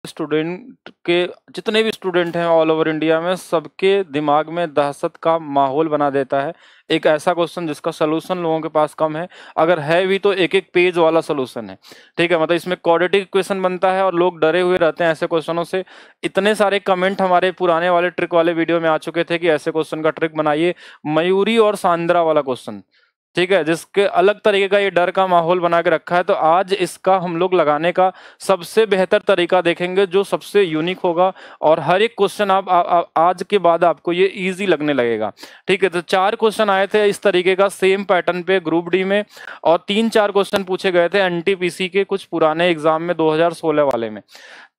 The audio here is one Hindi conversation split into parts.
स्टूडेंट के जितने भी स्टूडेंट हैं ऑल ओवर इंडिया में, सबके दिमाग में दहशत का माहौल बना देता है एक ऐसा क्वेश्चन जिसका सोल्यूशन लोगों के पास कम है, अगर है भी तो एक एक पेज वाला सोल्यूशन है। ठीक है, मतलब इसमें क्वाड्रेटिक इक्वेशन बनता है और लोग डरे हुए रहते हैं ऐसे क्वेश्चनों से। इतने सारे कमेंट हमारे पुराने वाले ट्रिक वाले वीडियो में आ चुके थे कि ऐसे क्वेश्चन का ट्रिक बनाइए, मयूरी और सांद्रा वाला क्वेश्चन, ठीक है, जिसके अलग तरीके का ये डर का माहौल बना के रखा है। तो आज इसका हम लोग लगाने का सबसे बेहतर तरीका देखेंगे जो सबसे यूनिक होगा, और हर एक क्वेश्चन आज के बाद आपको ये इजी लगने लगेगा। ठीक है, तो 4 क्वेश्चन आए थे इस तरीके का सेम पैटर्न पे ग्रुप डी में, और 3-4 क्वेश्चन पूछे गए थे एनटीपीसी के कुछ पुराने एग्जाम में 2016 वाले में।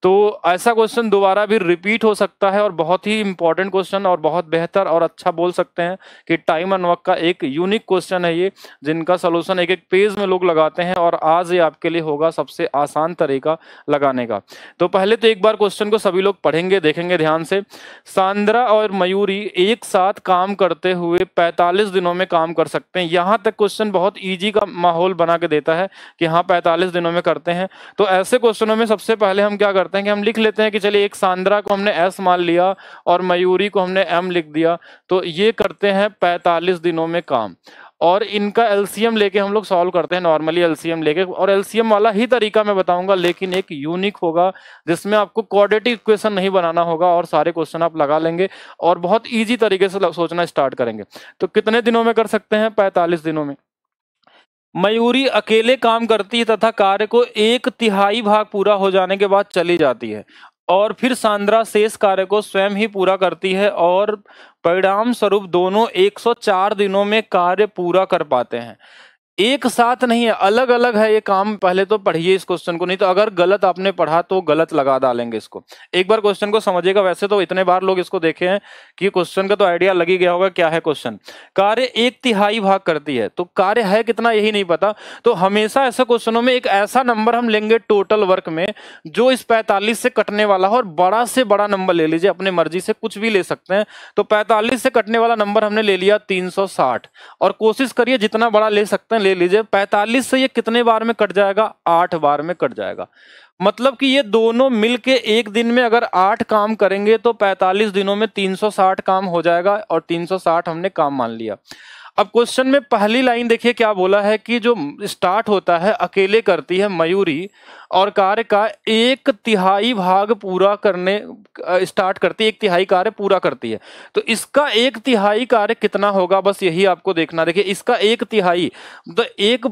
तो ऐसा क्वेश्चन दोबारा भी रिपीट हो सकता है, और बहुत ही इंपॉर्टेंट क्वेश्चन और बहुत बेहतर और अच्छा बोल सकते हैं कि टाइम एंड वर्क का एक यूनिक क्वेश्चन है ये, जिनका सोल्यूशन एक एक पेज में लोग लगाते हैं, और आज ये आपके लिए होगा सबसे आसान तरीका लगाने का। तो पहले तो एक बार क्वेश्चन को सभी लोग पढ़ेंगे, देखेंगे ध्यान से। सांद्रा और मयूरी एक साथ काम करते हुए 45 दिनों में काम कर सकते हैं। यहाँ तक क्वेश्चन बहुत ईजी का माहौल बना के देता है कि हाँ 45 दिनों में करते हैं। तो ऐसे क्वेश्चनों में सबसे पहले हम क्या करते हैं कि हम लिख लेते हैं कि चलिए एक सांद्रा को हमने एस मान लिया और मयूरी को हमने एम लिख दिया, तो ये करते हैं 45 दिनों में काम, और इनका एलसीएम लेके हम लोग सॉल्व करते हैं, नॉर्मली एलसीएम लेके, और एलसीएम वाला ही तरीका मैं बताऊंगा लेकिन एक यूनिक होगा जिसमें आपको क्वाड्रेटिक इक्वेशन नहीं बनाना होगा और सारे क्वेश्चन आप लगा लेंगे और बहुत इजी तरीके से सोचना स्टार्ट करेंगे। तो कितने दिनों में कर सकते हैं? 45 दिनों में। मयूरी अकेले काम करती है तथा कार्य को 1/3 भाग पूरा हो जाने के बाद चली जाती है, और फिर सांद्रा शेष कार्य को स्वयं ही पूरा करती है, और परिणाम स्वरूप दोनों 104 दिनों में कार्य पूरा कर पाते हैं। एक साथ नहीं है, अलग अलग है ये काम। पहले तो पढ़िए इस क्वेश्चन को, नहीं तो अगर गलत आपने पढ़ा तो गलत लगा डालेंगे इसको। एक बार क्वेश्चन को समझिएगा, वैसे तो इतने बार लोग इसको देखे हैं कि क्वेश्चन का तो आइडिया लग ही गया होगा क्या है क्वेश्चन। कार्य 1/3 भाग करती है, तो कार्य है कितना यही नहीं पता, तो हमेशा ऐसे क्वेश्चनों में एक ऐसा नंबर हम लेंगे टोटल वर्क में जो इस 45 से कटने वाला हो, और बड़ा से बड़ा नंबर ले लीजिए, अपने मर्जी से कुछ भी ले सकते हैं। तो 45 से कटने वाला नंबर हमने ले लिया 360, और कोशिश करिए जितना बड़ा ले सकते हैं ले लीजिए। 45 से ये कितने बार में कट जाएगा? 8 बार में कट जाएगा। मतलब कि ये दोनों मिलके एक दिन में अगर 8 काम करेंगे तो 45 दिनों में 360 काम हो जाएगा, और 360 हमने काम मान लिया। अब क्वेश्चन में पहली लाइन देखिए क्या बोला है कि जो स्टार्ट होता है अकेले करती है मयूरी और कार्य का 1/3 भाग पूरा करने स्टार्ट करती है, 1/3 कार्य पूरा करती है। तो इसका 1/3 कार्य कितना होगा, बस यही आपको देखना। देखिए इसका 1/3 तो एक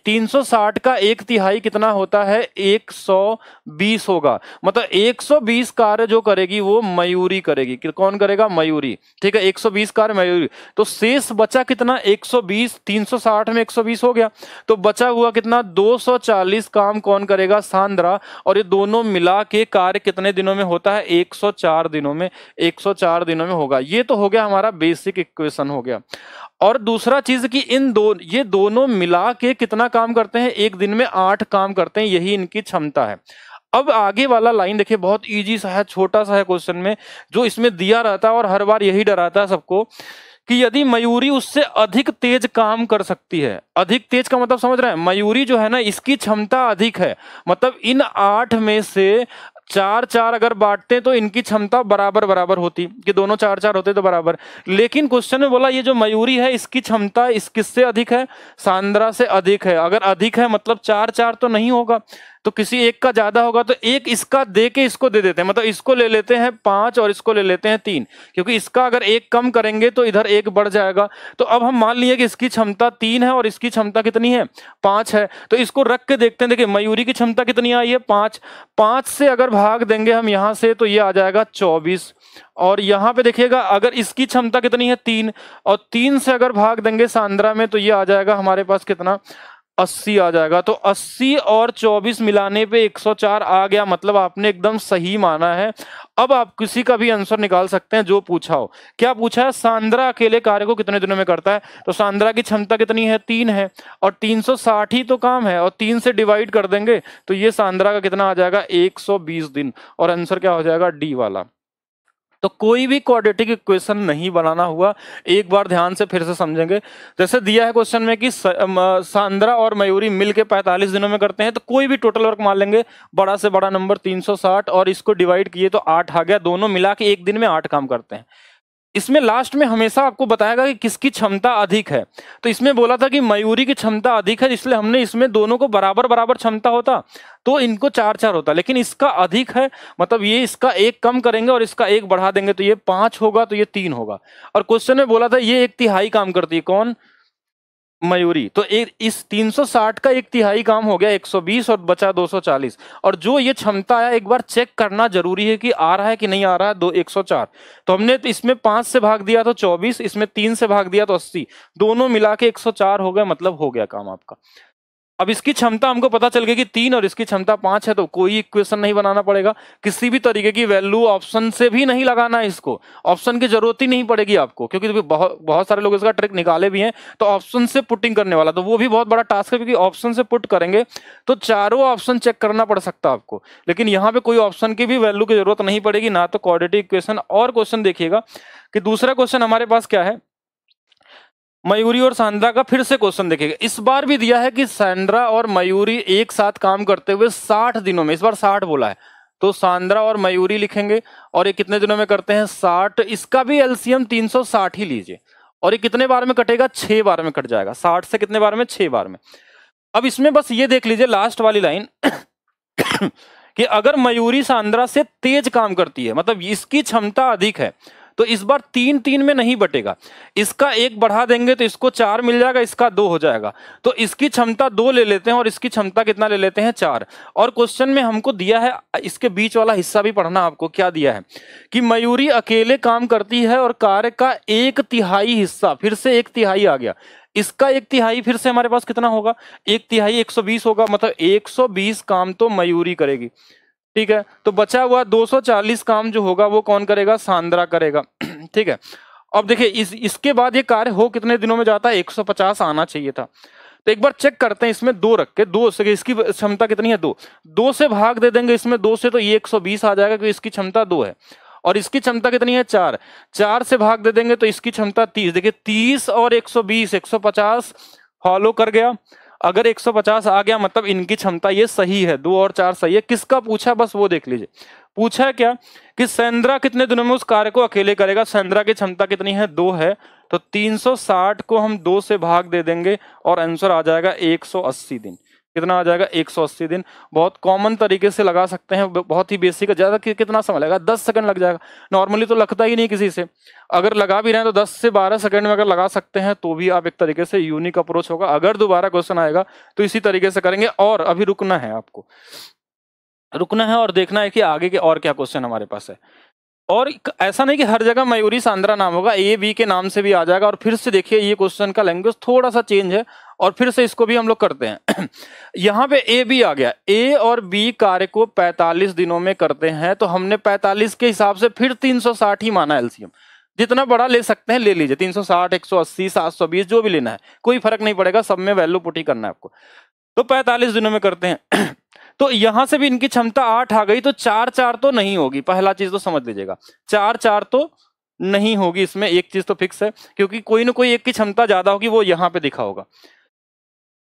360 का 1/3 कितना होता है? 120 होगा। मतलब 120 कार्य जो करेगी वो मयूरी करेगी। कौन करेगा? मयूरी। ठीक है, 120 कार्य मयूरी। तो शेष बचा कितना? 120। 360 में 120 हो गया, तो बचा हुआ कितना? 240 काम कौन करेगा? सांद्रा। और ये दोनों मिला के कार्य कितने दिनों में होता है? 104 दिनों में। 104 दिनों में होगा। ये तो हो गया हमारा बेसिक इक्वेशन हो गया। और दूसरा चीज कि ये दोनों मिला के कितना काम करते हैं? एक दिन में 8 काम करते हैं, यही इनकी क्षमता है। अब आगे वाला लाइन देखिए, बहुत इजी सा है, छोटा सा है क्वेश्चन में, जो इसमें दिया रहता है और हर बार यही डराता है सबको कि यदि मयूरी उससे अधिक तेज काम कर सकती है। अधिक तेज का मतलब समझ रहे हैं? मयूरी जो है ना, इसकी क्षमता अधिक है, मतलब इन 8 में से 4-4 अगर बांटते तो इनकी क्षमता बराबर बराबर होती, कि दोनों 4-4 होते तो बराबर। लेकिन क्वेश्चन में बोला ये जो मयूरी है इसकी क्षमता किससे अधिक है? सांद्रा से अधिक है। अगर अधिक है मतलब 4-4 तो नहीं होगा, तो किसी एक का ज्यादा होगा, तो एक इसका दे के इसको दे देते हैं। मतलब इसको ले लेते हैं 5 और इसको ले लेते हैं 3, क्योंकि इसका अगर एक कम करेंगे तो इधर एक बढ़ जाएगा। तो अब हम मान लिए कि इसकी क्षमता 3 है और इसकी क्षमता कितनी है? 5 है। तो इसको रख के देखते हैं। देखिए मयूरी की क्षमता कितनी आई है? 5। 5 से अगर भाग देंगे हम यहां से तो ये आ जाएगा 24। और यहां पे देखिएगा अगर इसकी क्षमता कितनी है? 3, और 3 से अगर भाग देंगे सांद्रा में तो ये आ जाएगा हमारे पास कितना? 80 आ जाएगा। तो 80 और 24 मिलाने पे 104 आ गया। मतलब आपने एकदम सही माना है। अब आप किसी का भी आंसर निकाल सकते हैं जो पूछा हो। क्या पूछा है? सांद्रा अकेले कार्य को कितने दिनों में करता है? तो सांद्रा की क्षमता कितनी है? 3 है, और 360 ही तो काम है, और 3 से डिवाइड कर देंगे तो ये सांद्रा का कितना आ जाएगा? 120 दिन। और आंसर क्या हो जाएगा? डी वाला। तो कोई भी क्वाड्रेटिक इक्वेशन नहीं बनाना हुआ। एक बार ध्यान से फिर से समझेंगे। जैसे दिया है क्वेश्चन में कि सांद्रा और मयूरी मिलके 45 दिनों में करते हैं, तो कोई भी टोटल वर्क मान लेंगे, बड़ा से बड़ा नंबर 360 और इसको डिवाइड किए तो 8 आ गया। दोनों मिला के एक दिन में 8 काम करते हैं। इसमें लास्ट में हमेशा आपको बताएगा कि किसकी क्षमता अधिक है। तो इसमें बोला था कि मयूरी की क्षमता अधिक है, इसलिए हमने इसमें दोनों को बराबर बराबर क्षमता होता तो इनको 4-4 होता, लेकिन इसका अधिक है, मतलब ये इसका 1 कम करेंगे और इसका 1 बढ़ा देंगे तो ये 5 होगा, तो ये 3 होगा। और क्वेश्चन में बोला था ये 1/3 काम करती है, कौन? मयूरी। तो इस 360 का 1/3 काम हो गया 120 और बचा 240। और जो ये क्षमता आया एक बार चेक करना जरूरी है कि आ रहा है कि नहीं आ रहा है। 104 तो हमने इसमें 5 से भाग दिया तो 24, इसमें 3 से भाग दिया तो 80, दोनों मिला के 104 हो गया, मतलब हो गया काम आपका। अब इसकी क्षमता हमको पता चल गई कि 3 और इसकी क्षमता 5 है, तो कोई इक्वेशन नहीं बनाना पड़ेगा। किसी भी तरीके की वैल्यू ऑप्शन से भी नहीं लगाना है, इसको ऑप्शन की जरूरत ही नहीं पड़ेगी आपको, क्योंकि बहुत सारे लोग इसका ट्रिक निकाले भी हैं। तो ऑप्शन से पुटिंग करने वाला तो वो भी बहुत बड़ा टास्क है, क्योंकि ऑप्शन से पुट करेंगे तो चारों ऑप्शन चेक करना पड़ सकता है आपको। लेकिन यहाँ पे कोई ऑप्शन की भी वैल्यू की जरूरत नहीं पड़ेगी, ना तो क्वाड्रेटिक इक्वेशन। और क्वेश्चन देखिएगा कि दूसरा क्वेश्चन हमारे पास क्या है, मयूरी और सांद्रा का फिर से क्वेश्चन देखिएगा। इस बार भी दिया है कि सांद्रा और मयूरी एक साथ काम करते हुए 60 दिनों में, इस बार 60 बोला है, तो सांद्रा और मयूरी लिखेंगे और ये कितने दिनों में करते हैं 60। इसका भी एलसीएम 360 ही लीजिए और ये कितने बार में कटेगा, 6 बार में कट जाएगा। 60 से कितने बार में, 6 बार में। अब इसमें बस ये देख लीजिए लास्ट वाली लाइन कि अगर मयूरी सांद्रा से तेज काम करती है, मतलब इसकी क्षमता अधिक है, तो इस बार 3-3 में नहीं बटेगा, इसका 1 बढ़ा देंगे तो इसको 4 मिल जाएगा, इसका 2 हो जाएगा। तो इसकी क्षमता 2 ले लेते हैं और इसकी क्षमता कितना ले लेते हैं, 4। और क्वेश्चन में हमको दिया है, इसके बीच वाला हिस्सा भी पढ़ना आपको। क्या दिया है कि मयूरी अकेले काम करती है और कार्य का 1/3 हिस्सा, फिर से 1/3 आ गया, इसका 1/3 फिर से हमारे पास कितना होगा, 1/3 120 होगा, मतलब 120 काम तो मयूरी करेगी। ठीक है, तो बचा हुआ 240 काम जो होगा वो कौन करेगा, सांद्रा करेगा। ठीक है, अब देखिए इसके बाद ये कार्य हो कितने दिनों में जाता है, 150 आना चाहिए था। तो एक बार चेक करते हैं, इसमें 2 रख के, 2 से इसकी क्षमता कितनी है, 2 से भाग दे देंगे इसमें 2 से, तो ये 120 आ जाएगा, क्योंकि इसकी क्षमता 2 है। और इसकी क्षमता कितनी है, 4 से भाग दे देंगे तो इसकी क्षमता 30। देखिए 30 और 120, 150 फॉलो कर गया। अगर 150 आ गया मतलब इनकी क्षमता ये सही है, 2 और 4 सही है। किसका पूछा, बस वो देख लीजिए। पूछा है क्या कि सांद्रा कितने दिनों में उस कार्य को अकेले करेगा। सांद्रा की क्षमता कितनी है, 2 है, तो 360 को हम 2 से भाग दे देंगे और आंसर आ जाएगा 180 दिन। कितना आ जाएगा, 180 दिन। बहुत कॉमन तरीके से लगा सकते हैं, बहुत ही बेसिक है। ज्यादा कितना समय लगेगा, 10 सेकंड लग जाएगा। नॉर्मली तो लगता ही नहीं किसी से, अगर लगा भी रहे हैं तो 10 से 12 सेकंड में अगर लगा सकते हैं तो भी आप एक तरीके से यूनिक अप्रोच होगा। अगर दोबारा क्वेश्चन आएगा तो इसी तरीके से करेंगे। और अभी रुकना है, आपको रुकना है और देखना है कि आगे के और क्या क्वेश्चन हमारे पास है। और ऐसा नहीं कि हर जगह मयूरी सांद्रा नाम होगा, ए बी के नाम से भी आ जाएगा। और फिर से देखिए ये क्वेश्चन का लैंग्वेज थोड़ा सा चेंज है और फिर से इसको भी हम लोग करते हैं। यहाँ पे ए बी आ गया, ए और बी कार्य को 45 दिनों में करते हैं, तो हमने 45 के हिसाब से फिर 360 ही माना एलसीएम। जितना बड़ा ले सकते हैं ले लीजिए, 360, 180, 720 जो भी लेना है, कोई फर्क नहीं पड़ेगा, सब में वैल्यू पुट ही करना है आपको। तो 45 दिनों में करते हैं। तो यहां से भी इनकी क्षमता 8 आ गई, तो 4-4 तो नहीं होगी। पहला चीज तो समझ लीजिएगा, 4-4 तो नहीं होगी। इसमें एक चीज तो फिक्स है, क्योंकि कोई ना कोई एक की क्षमता ज्यादा होगी, वो यहां पे दिखा होगा।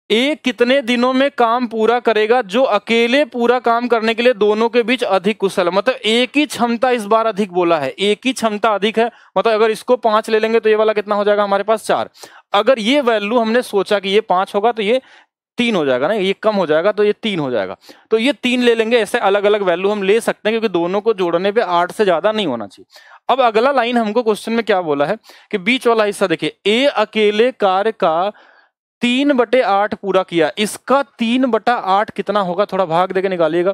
ए कितने दिनों में काम पूरा करेगा, जो अकेले पूरा काम करने के लिए दोनों के बीच अधिक कुशल है। मतलब एक ही क्षमता इस बार अधिक बोला है, एक ही क्षमता अधिक है। मतलब अगर इसको 5 ले लेंगे तो ये वाला कितना हो जाएगा हमारे पास, 4। अगर ये वैल्यू हमने सोचा कि ये 5 होगा तो ये 3 हो जाएगा ना, ये कम हो जाएगा तो ये 3 हो जाएगा, तो ये 3 ले लेंगे। ऐसे अलग अलग वैल्यू हम ले सकते हैं, क्योंकि दोनों को जोड़ने पे 8 से ज्यादा नहीं होना चाहिए। अब अगला लाइन हमको क्वेश्चन में क्या बोला है कि बीच वाला हिस्सा देखिए, ए अकेले कार्य का 3/8 पूरा किया। इसका 3/8 कितना होगा, थोड़ा भाग देके निकालिएगा।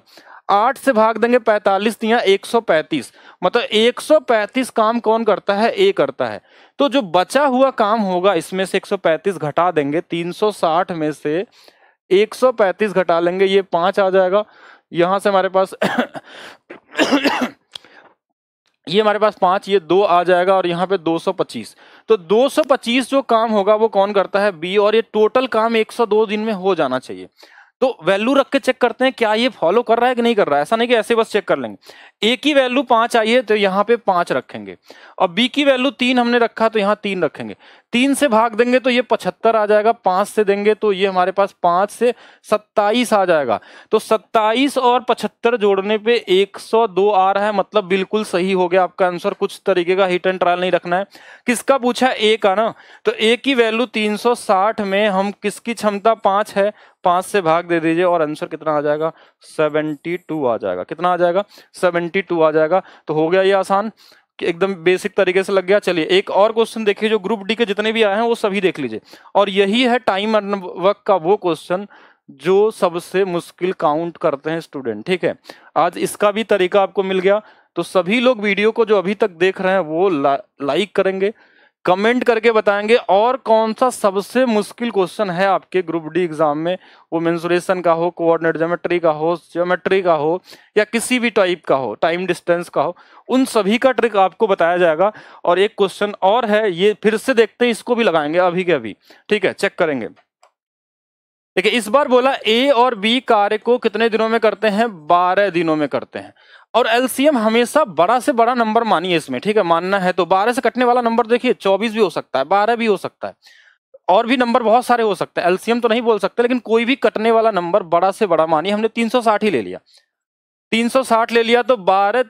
8 से भाग देंगे 45 दिया 135, मतलब 135 काम कौन करता है, ए करता है। तो जो बचा हुआ काम होगा इसमें से 135 घटा देंगे, 360 में से 135 घटा लेंगे, ये 5 आ जाएगा। यहां से हमारे पास ये हमारे पास 5, ये 2 आ जाएगा, और यहाँ पे 225। तो 225 जो काम होगा वो कौन करता है, बी। और ये टोटल काम 102 दिन में हो जाना चाहिए। तो वैल्यू रख के चेक करते हैं क्या ये फॉलो कर रहा है कि नहीं कर रहा है। ऐसा नहीं कि ऐसे बस चेक कर लेंगे। ए की वैल्यू 5 आई है तो यहाँ पे 5 रखेंगे, और बी की वैल्यू 3 हमने रखा तो यहाँ 3 रखेंगे। 3 से भाग देंगे तो ये 75 आ जाएगा, 5 से देंगे तो ये हमारे पास 5 से 27 आ जाएगा। तो 27 और 75 जोड़ने पे 102 आ रहा है, मतलब बिल्कुल सही हो गया आपका आंसर। कुछ तरीके का हिट एंड ट्रायल नहीं रखना है। किसका पूछा? ए का ना, तो ए की वैल्यू 360 में हम किसकी क्षमता 5 है, 5 से भाग दे दीजिए और आंसर कितना आ जाएगा? 72 आ जाएगा। कितना आ जाएगा? 72 आ जाएगा। तो हो गया ये आसान, एकदम बेसिक तरीके से लग गया। चलिए एक और क्वेश्चन देखिए, जो ग्रुप डी के जितने भी आए हैं वो सभी देख लीजिए। और यही है टाइम एंड वर्क का वो क्वेश्चन जो सबसे मुश्किल काउंट करते हैं स्टूडेंट। ठीक है, आज इसका भी तरीका आपको मिल गया। तो सभी लोग वीडियो को जो अभी तक देख रहे हैं वो लाइक करेंगे, कमेंट करके बताएंगे और कौन सा सबसे मुश्किल क्वेश्चन है आपके ग्रुप डी एग्जाम में। वो मेंसुरेशन का हो, कोऑर्डिनेट ज्योमेट्री का हो, ज्योमेट्री का हो, या किसी भी टाइप का हो, टाइम डिस्टेंस का हो, उन सभी का ट्रिक आपको बताया जाएगा। और एक क्वेश्चन और है, ये फिर से देखते हैं, इसको भी लगाएंगे अभी के अभी। ठीक है, चेक करेंगे। देखिए इस बार बोला ए और बी कार्य को कितने दिनों में करते हैं? 12 दिनों में करते हैं। और एलसीएम हमेशा बड़ा से बड़ा नंबर मानिए इसमें। ठीक है, मानना है तो 12 से कटने वाला नंबर देखिए 24 भी हो सकता है, 12 भी हो सकता है, और भी नंबर बहुत सारे हो सकते हैं। एलसीएम तो नहीं बोल सकते, लेकिन कोई भी कटने वाला नंबर बड़ा से बड़ा मानिए। हमने 360 ही ले लिया, 360 ले लिया तो 12